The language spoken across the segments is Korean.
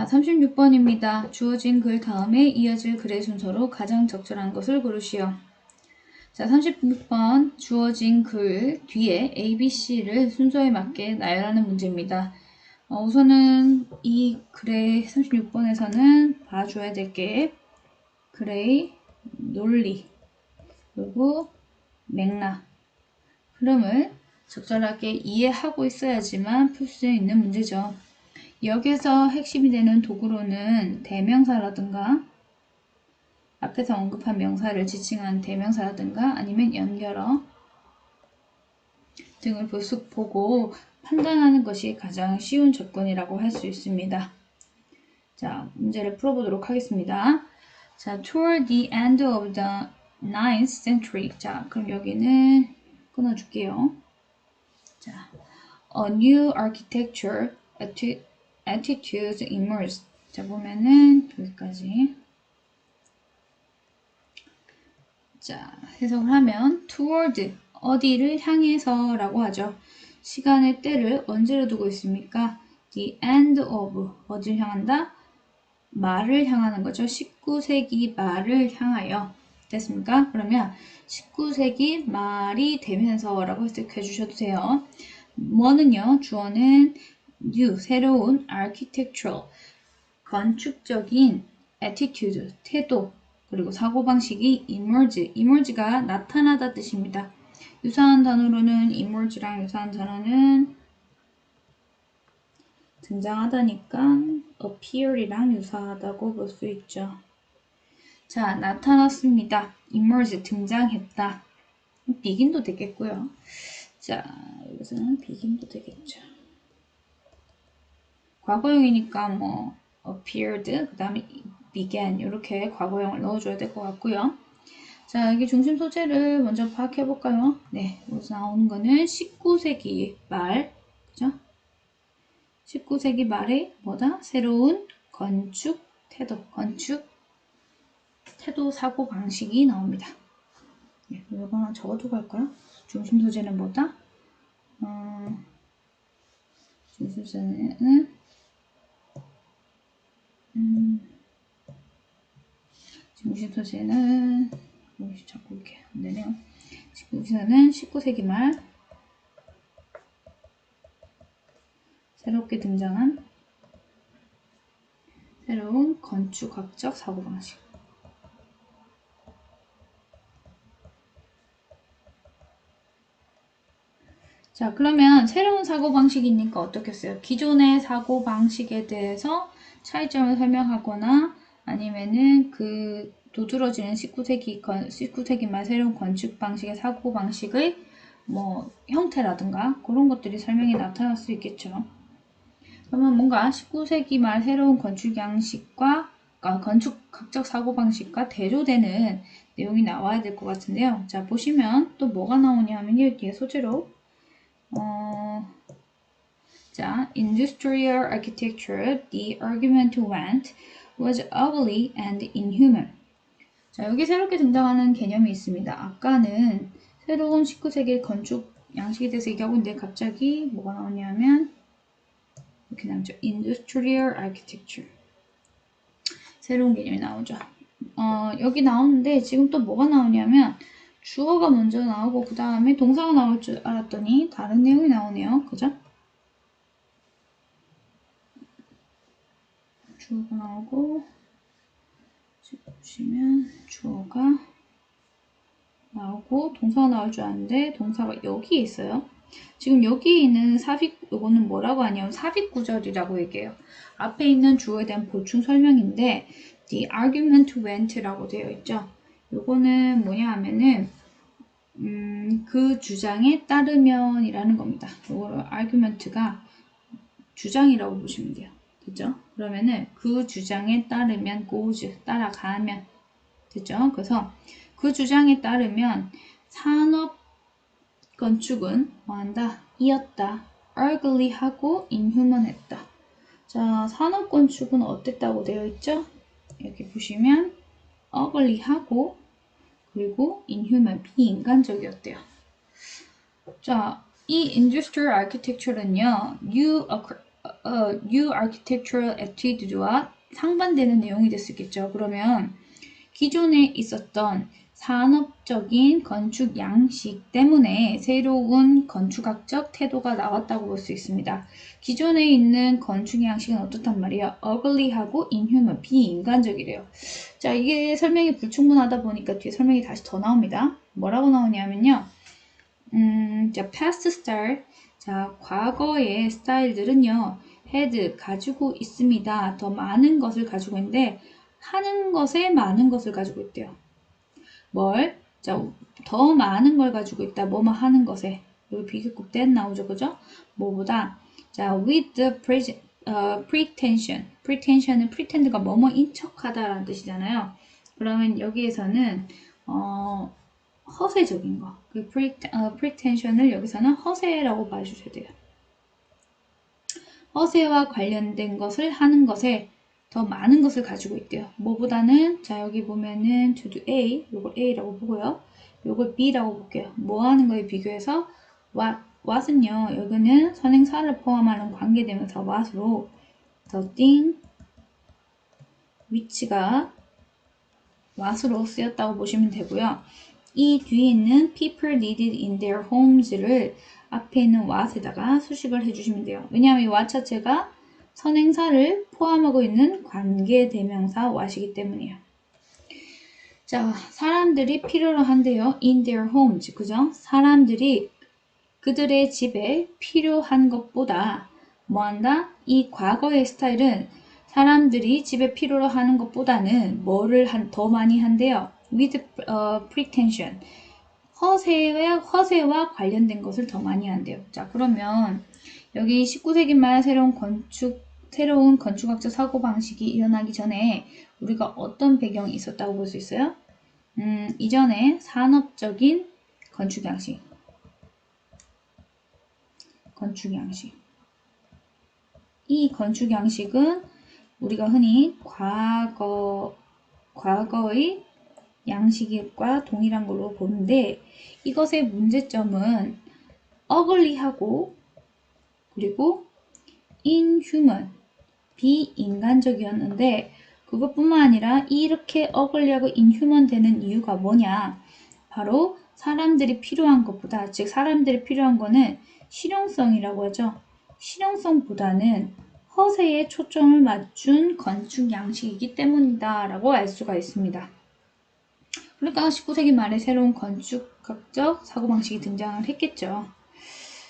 자, 36번입니다. 주어진 글 다음에 이어질 글의 순서로 가장 적절한 것을 고르시오. 자, 36번 주어진 글 뒤에 A, B, C를 순서에 맞게 나열하는 문제입니다. 우선은 이 글의 36번에서는 봐줘야 될 게 글의 논리, 그리고 맥락, 흐름을 적절하게 이해하고 있어야지만 풀 수 있는 문제죠. 여기서 핵심이 되는 도구로는 대명사라든가 앞에서 언급한 명사를 지칭한 대명사라든가 아니면 연결어 등을 보고 판단하는 것이 가장 쉬운 접근이라고 할 수 있습니다. 자, 문제를 풀어보도록 하겠습니다. 자, toward the end of the 9th century. 자, 그럼 여기는 끊어줄게요. 자, a new architecture attitudes emerged. 자, 보면은 여기까지. 자, 해석을 하면 toward, 어디를 향해서 라고 하죠. 시간의 때를 언제로 두고 있습니까? the end of, 어디를 향한다? 말을 향하는 거죠. 19세기 말을 향하여. 됐습니까? 그러면 19세기 말이 되면서 라고 해석해 주셔도 돼요. 뭐는요? 주어는 new, 새로운 architectural, 건축적인 attitude, 태도, 그리고 사고방식이 emerge가 나타나다 뜻입니다. 유사한 단어로는 emerge랑 유사한 단어는 등장하다니까 appear이랑 유사하다고 볼 수 있죠. 자, 나타났습니다. emerge, 등장했다. begin도 되겠고요. 자, 여기서는 begin도 되겠죠. 과거형이니까 뭐 appeared, 그 다음에 began 이렇게 과거형을 넣어줘야 될 것 같고요. 자, 여기 중심 소재를 먼저 파악해 볼까요? 네, 여기서 나오는 거는 19세기 말, 그죠? 19세기 말에 뭐다? 새로운 건축 태도 사고 방식이 나옵니다. 네, 이거 하나 적어두고 할까요? 중심 소재는 뭐다? 중심 소재는 중심 소재는 자꾸 이렇게 안 되네요. 중심소재는 19세기 말 새롭게 등장한 새로운 건축학적 사고방식. 자, 그러면 새로운 사고방식이니까 어떻겠어요? 기존의 사고방식에 대해서 차이점을 설명하거나 아니면은 그 도드러지는 19세기 말 새로운 건축 방식의 사고방식의 뭐 형태라든가 그런 것들이 설명이 나타날 수 있겠죠. 그러면 뭔가 19세기 말 새로운 건축 양식과 건축학적 사고방식과 대조되는 내용이 나와야 될 것 같은데요. 자, 보시면 또 뭐가 나오냐 하면 여기에 소재로 자, industrial architecture, the argument went, was ugly and inhuman. 자, 여기 새롭게 등장하는 개념이 있습니다. 아까는 새로운 19세기 건축 양식에 대해서 얘기하고 있는데 갑자기 뭐가 나오냐면 이렇게 나오죠. industrial architecture. 새로운 개념이 나오죠. 여기 나오는데 지금 또 뭐가 나오냐면 주어가 먼저 나오고 그 다음에 동사가 나올 줄 알았더니 다른 내용이 나오네요. 그죠? 주어가 나오고 지금 보시면 주어가 나오고 동사가 나올 줄 알았는데 동사가 여기에 있어요. 지금 여기에 있는 삽입 요거는 뭐라고 하냐면 삽입 구절이라고 얘기해요. 앞에 있는 주어에 대한 보충 설명인데 the argument went라고 되어 있죠. 요거는 뭐냐 하면은 그 주장에 따르면 이라는 겁니다. 요거 argument가 주장이라고 보시면 돼요. 됐죠? 그러면은 그 주장에 따르면 goes, 따라가면 됐죠? 그래서 그 주장에 따르면 산업 건축은 뭐한다? 이었다. ugly하고 inhuman했다. 자, 산업 건축은 어땠다고 되어 있죠? 여기 보시면 ugly하고 그리고 inhuman, 비인간적이었대요. 자, 이 industrial architecture는요, new New Architectural Attitude와 상반되는 내용이 됐었겠죠. 그러면 기존에 있었던 산업적인 건축 양식 때문에 새로운 건축학적 태도가 나왔다고 볼 수 있습니다. 기존에 있는 건축 양식은 어떻단 말이에요? ugly하고 inhuman, 비인간적이래요. 자, 이게 설명이 불충분하다 보니까 뒤에 설명이 다시 더 나옵니다. 뭐라고 나오냐면요. 자, past style. 자, 과거의 스타일들은요, had 가지고 있습니다. 더 많은 것을 가지고 있는데, 하는 것에 많은 것을 가지고 있대요. 뭘? 자, 더 많은 걸 가지고 있다. 뭐뭐 하는 것에. 여기 비교급 then 나오죠. 그죠? 뭐보다. 자, with the pretension. pretension은 pretend가 뭐뭐인 척하다라는 뜻이잖아요. 그러면 여기에서는 허세적인 거. 그 pretension을 여기서는 허세라고 봐주셔야 돼요. 허세와 관련된 것을 하는 것에 더 많은 것을 가지고 있대요. 뭐보다는 자 여기 보면은 to do A, 요걸 A라고 보고요. 요걸 B라고 볼게요. 뭐 하는 거에 비교해서 what은요. 여기는 선행사를 포함하는 관계대명사 what으로 the thing which가 what으로 쓰였다고 보시면 되고요. 이 뒤에 있는 people needed in their homes를 앞에 있는 what에다가 수식을 해주시면 돼요. 왜냐하면 이 what 자체가 선행사를 포함하고 있는 관계대명사 what이기 때문이에요. 자, 사람들이 필요로 한대요. in their homes, 그죠? 사람들이 그들의 집에 필요한 것보다 뭐한다? 이 과거의 스타일은 사람들이 집에 필요로 하는 것보다는 뭐를 더 많이 한대요. with pretension. 허세와 관련된 것을 더 많이 한대요. 자, 그러면 여기 19세기 말 새로운 건축학적 사고방식이 일어나기 전에 우리가 어떤 배경이 있었다고 볼 수 있어요? 이전에 산업적인 건축 양식. 이 건축 양식은 우리가 흔히 과거의 양식과 동일한 걸로 보는데 이것의 문제점은 ugly하고 그리고 inhuman, 비인간적이었는데 그것뿐만 아니라 이렇게 ugly하고 inhuman 되는 이유가 뭐냐? 바로 사람들이 필요한 것보다, 즉 사람들이 필요한 거는 실용성이라고 하죠. 실용성보다는 허세에 초점을 맞춘 건축 양식이기 때문이다 라고 알 수가 있습니다. 그러니까 19세기 말에 새로운 건축학적 사고방식이 등장을 했겠죠.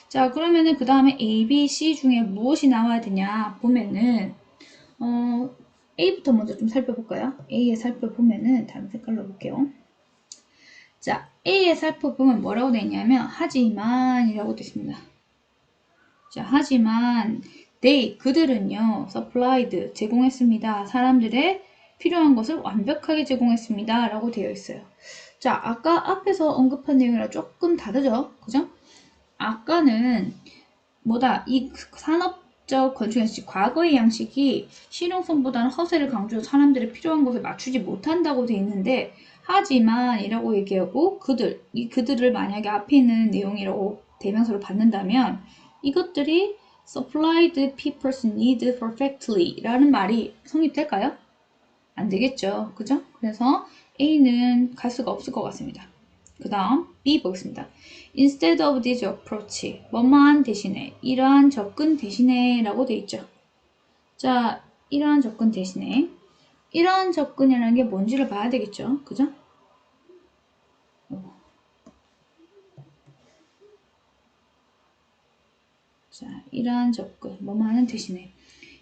자, 그러면은 그 다음에 A, B, C 중에 무엇이 나와야 되냐 보면은 A부터 먼저 좀 살펴볼까요? A에 살펴보면은 다른 색깔로 볼게요. 자, A에 살펴보면 뭐라고 되어 있냐면 하지만 이라고 되어 있습니다. 자, 하지만 그들은요 supplied, 제공했습니다. 사람들의 필요한 것을 완벽하게 제공했습니다. 라고 되어 있어요. 자, 아까 앞에서 언급한 내용이랑 조금 다르죠? 그죠? 아까는 이 산업적 건축 양식, 과거의 양식이 실용성보다는 허세를 강조해서 사람들의 필요한 것을 맞추지 못한다고 되어 있는데 하지만 이라고 얘기하고 그들을 만약에 앞에 있는 내용이라고 대명사로 받는다면 이것들이 supplied people's need perfectly 라는 말이 성립될까요? 안 되겠죠. 그죠? 그래서 A는 갈 수가 없을 것 같습니다. 그 다음 B 보겠습니다. Instead of this approach, 뭐뭐한 대신에, 이러한 접근 대신에 라고 돼 있죠. 자, 이러한 접근 대신에, 이러한 접근이라는 게 뭔지를 봐야 되겠죠. 그죠? 자, 이러한 접근, 뭐뭐하는 대신에.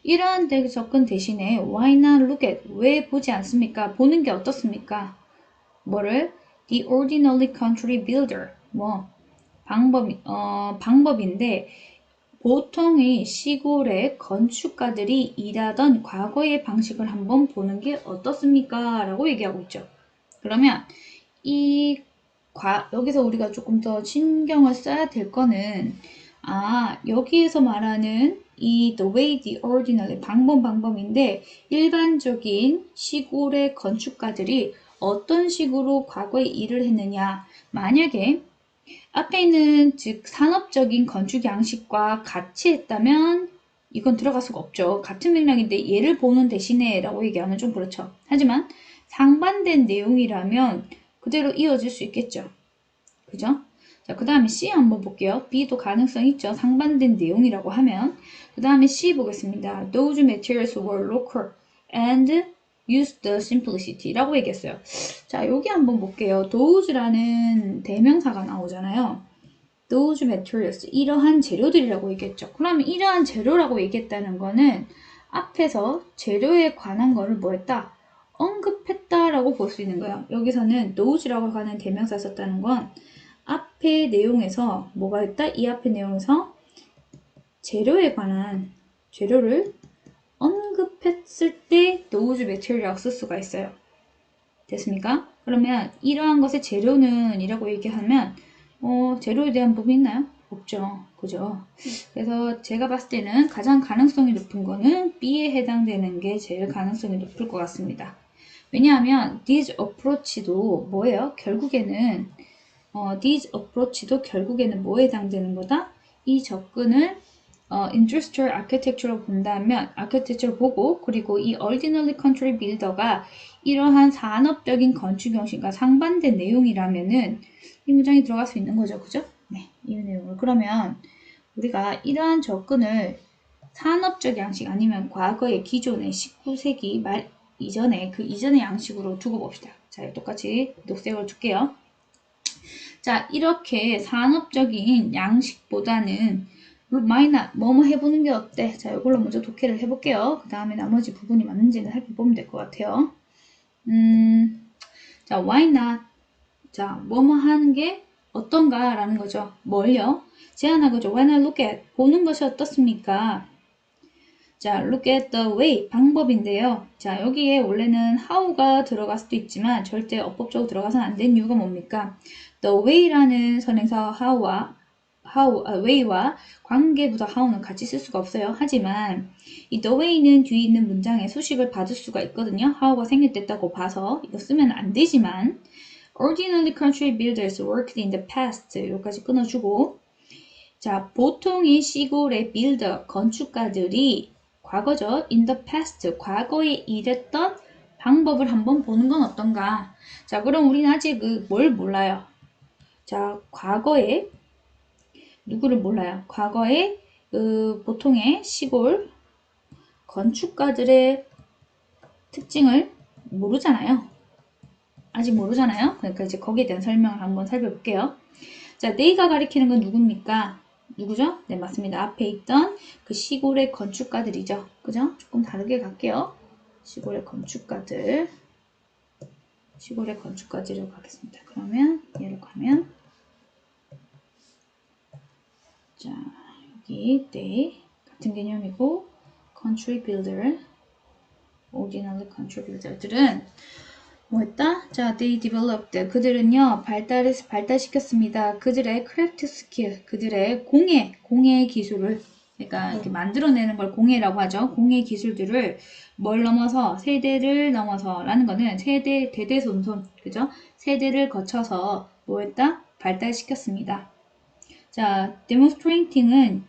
이러한 접근 대신에 why not look at, 왜 보지 않습니까? 보는 게 어떻습니까? 뭐를? The ordinary country builder, 방법인데 보통의 시골의 건축가들이 일하던 과거의 방식을 한번 보는 게 어떻습니까? 라고 얘기하고 있죠. 그러면 여기서 우리가 조금 더 신경을 써야 될 거는 여기에서 말하는 이 the way, the ordinary, 방법인데 일반적인 시골의 건축가들이 어떤 식으로 과거에 일을 했느냐. 만약에 앞에 있는 즉 산업적인 건축 양식과 같이 했다면 이건 들어갈 수가 없죠. 같은 맥락인데 얘를 보는 대신에 라고 얘기하면 좀 그렇죠. 하지만 상반된 내용이라면 그대로 이어질 수 있겠죠. 그죠? 자, 그 다음에 C 한번 볼게요. B도 가능성 있죠. 상반된 내용이라고 하면. 그 다음에 C 보겠습니다. Those materials were local and used the simplicity 라고 얘기했어요. 자, 여기 한번 볼게요. those라는 대명사가 나오잖아요. those materials, 이러한 재료들이라고 얘기했죠. 그러면 이러한 재료라고 얘기했다는 거는 앞에서 재료에 관한 거를 뭐 했다? 언급했다라고 볼 수 있는 거예요. 여기서는 those라고 하는 대명사 썼다는 건 앞의 내용에서 뭐가 있다? 이 앞의 내용에서 재료에 관한 재료를 언급했을 때 those material이라고 쓸 수가 있어요. 됐습니까? 그러면 이러한 것의 재료는 이라고 얘기하면 재료에 대한 부분이 있나요? 없죠. 그죠? 그래서 제가 봤을 때는 가장 가능성이 높은 거는 B에 해당되는 게 제일 가능성이 높을 것 같습니다. 왜냐하면 this approach도 뭐예요? 결국에는 this approach도 결국에는 뭐에 해당되는 거다? 이 접근을 industrial architecture로 본다면 architecture 보고 그리고 이 ordinary country builder가 이러한 산업적인 건축 형식과 상반된 내용이라면은 이 문장이 들어갈 수 있는 거죠. 그죠? 네, 이 내용을. 그러면 우리가 이러한 접근을 산업적 양식 아니면 과거의 기존의 19세기 말 이전에 그 이전의 양식으로 두고 봅시다. 자, 똑같이 녹색으로 줄게요. 자, 이렇게 산업적인 양식보다는 마이나 뭐뭐 해보는 게 어때? 자, 이걸로 먼저 독해를 해볼게요. 그 다음에 나머지 부분이 맞는지는 살펴보면 될 것 같아요. 자, why not? 자, 뭐뭐 하는 게 어떤가? 라는 거죠. 뭘요? 제안하고죠. Why not look at? 보는 것이 어떻습니까? 자, look at the way. 방법인데요. 자, 여기에 원래는 how가 들어갈 수도 있지만 절대 어법적으로 들어가서는 안 되는 이유가 뭡니까? The way라는 선행사와 way와 관계부터 how는 같이 쓸 수가 없어요. 하지만 이 the way는 뒤에 있는 문장에 수식을 받을 수가 있거든요. how가 생략됐다고 봐서 이거 쓰면 안 되지만 ordinary country builders worked in the past 여기까지 끊어주고 자, 보통의 시골의 빌더, 건축가들이 과거죠. in the past, 과거에 일했던 방법을 한번 보는 건 어떤가? 자, 그럼 우리는 아직 뭘 몰라요? 자, 과거에 누구를 몰라요? 과거에 보통의 시골 건축가들의 특징을 모르잖아요. 아직 모르잖아요. 그러니까 이제 거기에 대한 설명을 한번 살펴볼게요. 자, they가 가리키는 건 누굽니까? 누구죠? 네, 맞습니다. 앞에 있던 그 시골의 건축가들이죠. 그죠? 조금 다르게 갈게요. 시골의 건축가들. 시골의 건축가들로 가겠습니다. 그러면 얘로 가면 자, 여기 they 같은 개념이고 country builder, ordinary country builder들은 뭐 했다? 자, they developed. 그들은요, 발달시켰습니다. 그들의 craft skill, 그들의 공예 기술을, 그러니까 이렇게 만들어내는 걸 공예라고 하죠. 공예 기술들을 뭘 넘어서, 세대를 넘어서, 라는 거는 세대, 대대손손, 그죠? 세대를 거쳐서 뭐 했다? 발달시켰습니다. 자, demonstrating은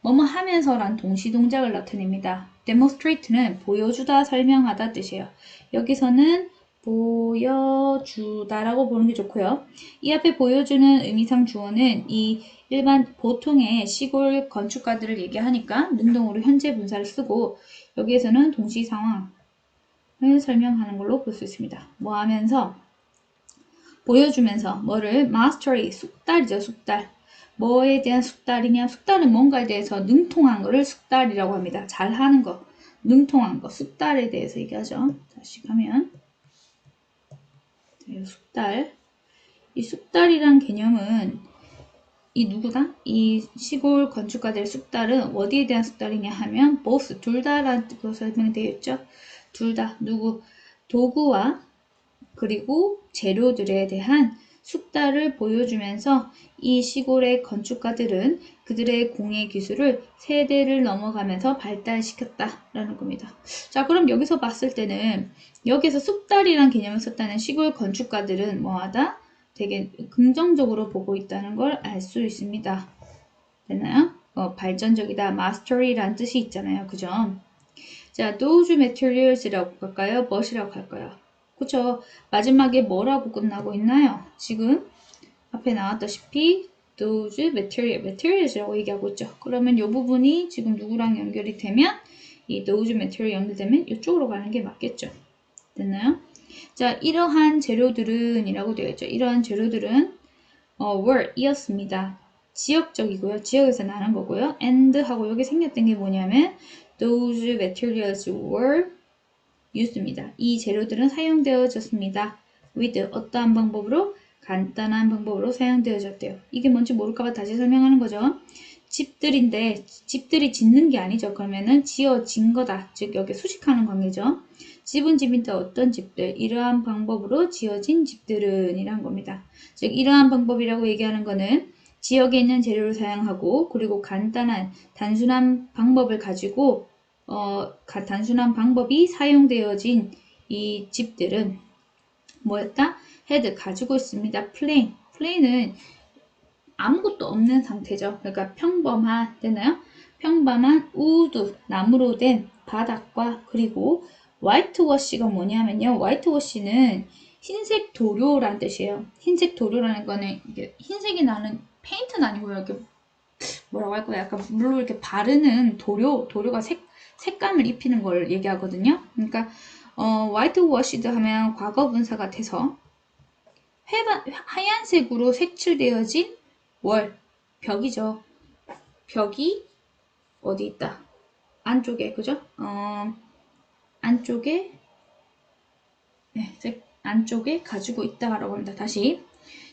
뭐뭐 하면서란 동시 동작을 나타냅니다. demonstrate는 보여주다, 설명하다 뜻이에요. 여기서는 보여주다라고 보는 게 좋고요. 이 앞에 보여주는 의미상 주어는 이 일반 보통의 시골 건축가들을 얘기하니까 능동으로 현재 분사를 쓰고 여기에서는 동시 상황을 설명하는 걸로 볼 수 있습니다. 뭐 하면서 보여주면서 뭐를 mastery, 숙달이죠. 숙달. 뭐에 대한 숙달이냐? 숙달은 뭔가에 대해서 능통한 거를 숙달이라고 합니다. 잘하는 거, 능통한 거, 숙달에 대해서 얘기하죠. 다시 가면 숙달. 이 숙달이란 개념은 이 누구다? 이 시골 건축가들의 숙달은 어디에 대한 숙달이냐 하면 both, 둘 다라는 뜻으로 설명되어 있죠. 둘 다, 누구? 도구와 그리고 재료들에 대한 숙달을 보여주면서 이 시골의 건축가들은 그들의 공예 기술을 세대를 넘어가면서 발달시켰다라는 겁니다. 자, 그럼 여기서 봤을 때는 여기서 숙달이란 개념을 썼다는 시골 건축가들은 뭐하다? 되게 긍정적으로 보고 있다는 걸 알 수 있습니다. 됐나요? 발전적이다, mastery라는 뜻이 있잖아요. 그죠? 자, those materials라고 할까요? 뭐시라고 할까요? 그쵸? 마지막에 뭐라고 끝나고 있나요? 지금 앞에 나왔다시피 those materials라고 얘기하고 있죠. 그러면 이 부분이 지금 누구랑 연결이 되면 이 those material 연결되면 이쪽으로 가는 게 맞겠죠. 됐나요? 자, 이러한 재료들은 이라고 되어 있죠. 이러한 재료들은 were 이었습니다. 지역적이고요. 지역에서 나는 거고요. and 하고 여기 생겼던 게 뭐냐면 those materials were used입니다. 이 재료들은 사용되어졌습니다. with 어떠한 방법으로? 간단한 방법으로 사용되어졌대요. 이게 뭔지 모를까봐 다시 설명하는 거죠. 집들인데 집들이 짓는 게 아니죠. 그러면은 지어진 거다. 즉 여기 수식하는 관계죠. 집은 집인데 어떤 집들? 이러한 방법으로 지어진 집들은 이란 겁니다. 즉 이러한 방법이라고 얘기하는 거는 지역에 있는 재료를 사용하고 그리고 간단한 단순한 방법을 가지고 단순한 방법이 사용되어진 이 집들은 뭐였다? had 가지고 있습니다. plain은 아무것도 없는 상태죠. 그러니까 평범한, 되나요? 평범한 우드, 나무로 된 바닥과 그리고 화이트워시가 뭐냐면요. 화이트워시는 흰색 도료라는 뜻이에요. 흰색 도료라는 거는 이게 흰색이 나는 페인트는 아니고요. 이렇게 뭐라고 할까요? 약간 물로 이렇게 바르는 도료가 색감을 입히는 걸 얘기하거든요. 그러니까 화이트워시드 하면 과거분사가 돼서 하얀색으로 색칠되어진 벽이죠. 벽이 어디 있다? 안쪽에, 그죠? 안쪽에, 네, 안쪽에 가지고 있다라고 합니다. 다시.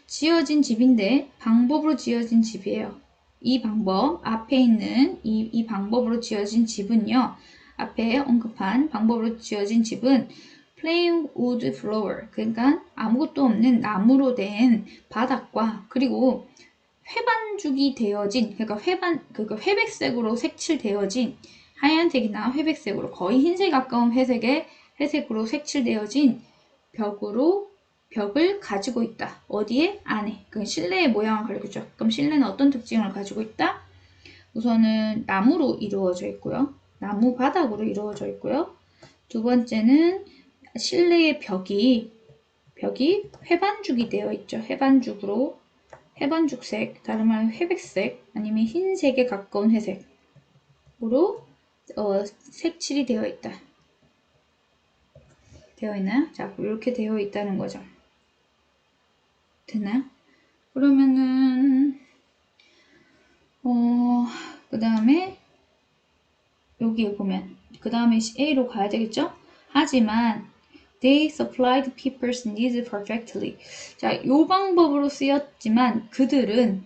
지어진 집인데, 방법으로 지어진 집이에요. 이 방법, 앞에 있는 이 방법으로 지어진 집은요, 앞에 언급한 방법으로 지어진 집은 plain wood floor, 그러니까 아무것도 없는 나무로 된 바닥과 그리고 회반죽이 되어진, 그러니까 회백색으로 색칠되어진 하얀색이나 회백색으로 거의 흰색 가까운 회색으로 색칠되어진 벽을 가지고 있다. 어디에? 안에. 그 실내의 모양을 가리키죠. 그럼 실내는 어떤 특징을 가지고 있다? 우선은 나무로 이루어져 있고요. 나무 바닥으로 이루어져 있고요. 두 번째는 실내의 벽이 회반죽이 되어 있죠. 회반죽색, 다른 말로 회백색, 아니면 흰색에 가까운 회색으로 색칠이 되어 있다. 되어 있나요? 자, 이렇게 되어 있다는 거죠. 됐나요? 그러면은 그 다음에 여기에 보면 그 다음에 A로 가야 되겠죠? 하지만 they supplied people's needs perfectly. 자, 이 방법으로 쓰였지만 그들이라는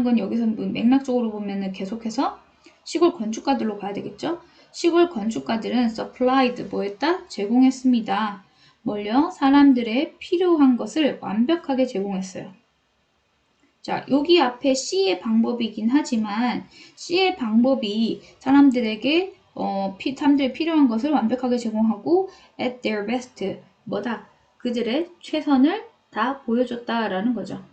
건 여기서 맥락적으로 보면은 계속해서 시골 건축가들로 가야 되겠죠? 시골 건축가들은 supplied 뭐했다? 제공했습니다. 뭘요? 사람들의 필요한 것을 완벽하게 제공했어요. 자, 여기 앞에 C의 방법이긴 하지만 C의 방법이 사람들에게 사람들이 필요한 것을 완벽하게 제공하고 at their best 뭐다? 그들의 최선을 다 보여줬다라는 거죠.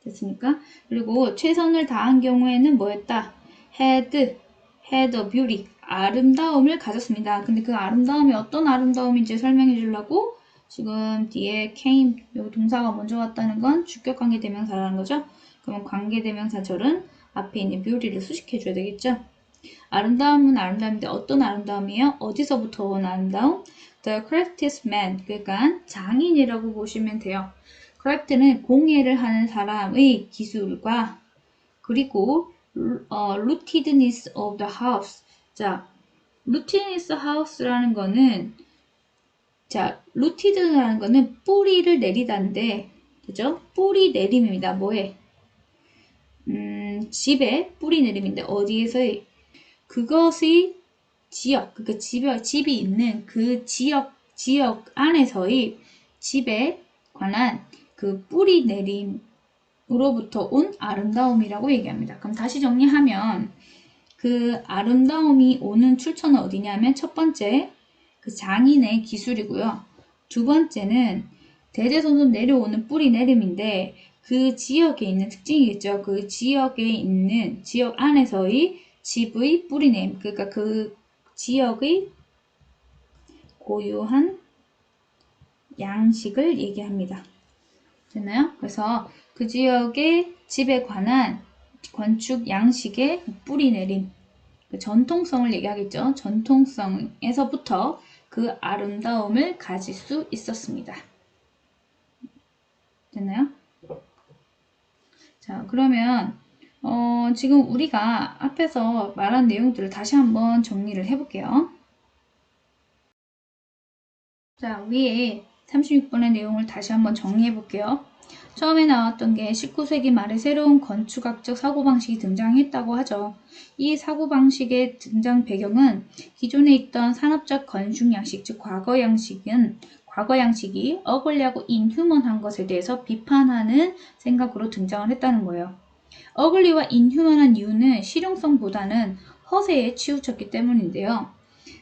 됐습니까? 그리고 최선을 다한 경우에는 뭐였다? had a beauty 아름다움을 가졌습니다. 근데 그 아름다움이 어떤 아름다움인지 설명해 주려고 지금 뒤에 came 요 동사가 먼저 왔다는 건 주격 관계대명사라는 거죠. 그러면 관계대명사절은 앞에 있는 beauty를 수식해 줘야 되겠죠. 아름다움은 아름다움인데 어떤 아름다움이에요? 어디서부터 온 아름다움? The craftsman, 그러니까 장인이라고 보시면 돼요. craft는 공예를 하는 사람의 기술과 그리고 rootedness of the house. 자, rootedness house라는 거는 rooted라는 거는 뿌리를 내리다인데, 그죠? 뿌리 내림입니다. 뭐에? 집에 뿌리 내림인데 어디에서의? 그것의 지역, 그러니까 집이 있는 그 지역 안에서의 집에 관한 그 뿌리 내림으로부터 온 아름다움이라고 얘기합니다. 그럼 다시 정리하면 그 아름다움이 오는 출처는 어디냐면 첫 번째 그 장인의 기술이고요. 두 번째는 대대손손 내려오는 뿌리 내림인데 그 지역에 있는 특징이겠죠. 그 지역에 있는 지역 안에서의 집의 뿌리네임. 그러니까 그 지역의 고유한 양식을 얘기합니다. 됐나요? 그래서 그 지역의 집에 관한 건축 양식의 뿌리 내림. 그 전통성을 얘기하겠죠. 전통성에서부터 그 아름다움을 가질 수 있었습니다. 됐나요? 자, 그러면 지금 우리가 앞에서 말한 내용들을 다시 한번 정리를 해볼게요. 자, 위에 36번의 내용을 다시 한번 정리해 볼게요. 처음에 나왔던 게 19세기 말에 새로운 건축학적 사고방식이 등장했다고 하죠. 이 사고방식의 등장 배경은 기존에 있던 산업적 건축 양식, 즉 과거 양식이 어글리하고 인휴먼한 것에 대해서 비판하는 생각으로 등장을 했다는 거예요. 어글리와 인휴먼한 이유는 실용성보다는 허세에 치우쳤기 때문인데요.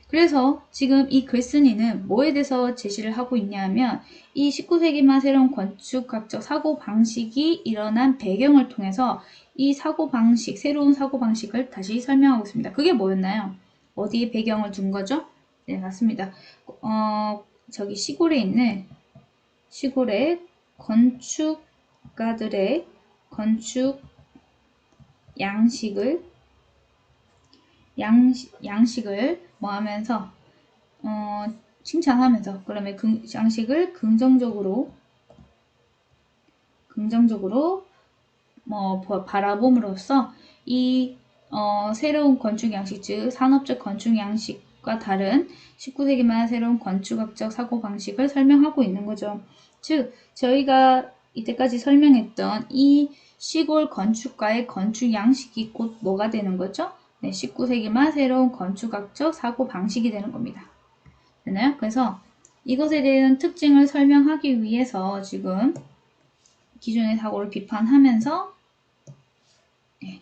그래서 지금 이 글쓴이는 뭐에 대해서 제시를 하고 있냐 하면 이 19세기 말 새로운 건축학적 사고방식이 일어난 배경을 통해서 이 사고방식, 새로운 사고방식을 다시 설명하고 있습니다. 그게 뭐였나요? 어디에 배경을 둔 거죠? 네, 맞습니다. 저기 시골의 건축가들의 건축 양식을 뭐 하면서 칭찬하면서 그러면 양식을 긍정적으로 바라봄으로써 이 새로운 건축 양식, 즉 산업적 건축 양식과 다른 19세기 말 새로운 건축학적 사고 방식을 설명하고 있는 거죠. 즉 저희가 이때까지 설명했던 이 시골 건축가의 건축 양식이 곧 뭐가 되는 거죠? 네, 19세기 말 새로운 건축학적 사고 방식이 되는 겁니다. 되나요? 그래서 이것에 대한 특징을 설명하기 위해서 지금 기존의 사고를 비판하면서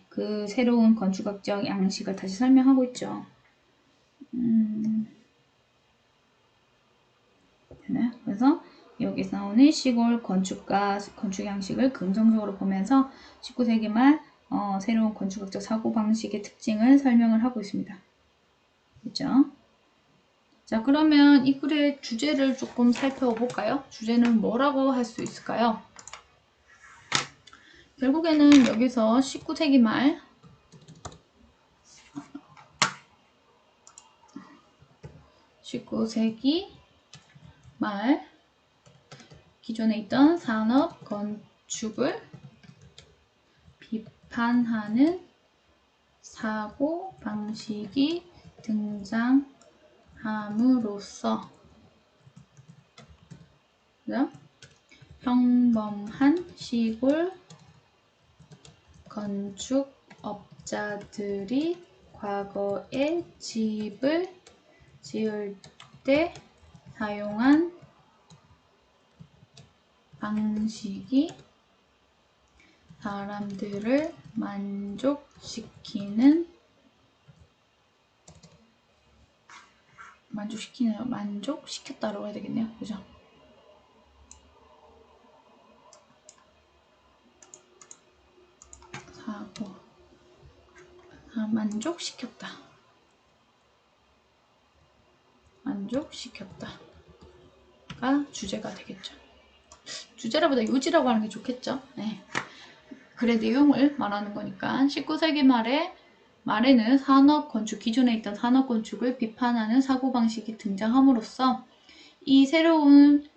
그 새로운 건축학적 양식을 다시 설명하고 있죠. 되나요? 그래서 여기서 나오는 시골 건축가 건축 양식을 긍정적으로 보면서 19세기 말 새로운 건축학적 사고방식의 특징을 설명을 하고 있습니다. 그렇죠? 자, 그러면 이 글의 주제를 조금 살펴볼까요? 주제는 뭐라고 할 수 있을까요? 결국에는 여기서 19세기 말 기존에 있던 산업 건축을 비판하는 사고 방식이 등장함으로써 평범한 시골 건축업자들이 과거에 집을 지을 때 사용한 방식이 사람들을 만족시켰다라고 해야 되겠네요. 그죠? 만족시켰다가 주제가 되겠죠. 주제라보다 요지라고 하는 게 좋겠죠. 네. 글의 내용을 말하는 거니까 19세기 말에는 기존에 있던 산업 건축을 비판하는 사고방식이 등장함으로써 이 새로운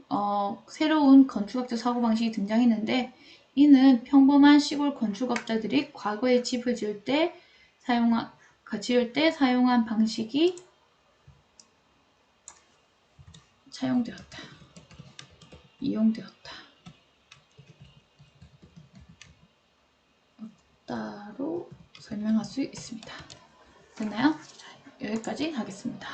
건축학적 사고방식이 등장했는데 이는 평범한 시골 건축업자들이 과거에 집을 지을 때 사용한 방식이 이용되었다. 따로 설명할 수 있습니다. 됐나요? 자, 여기까지 하겠습니다.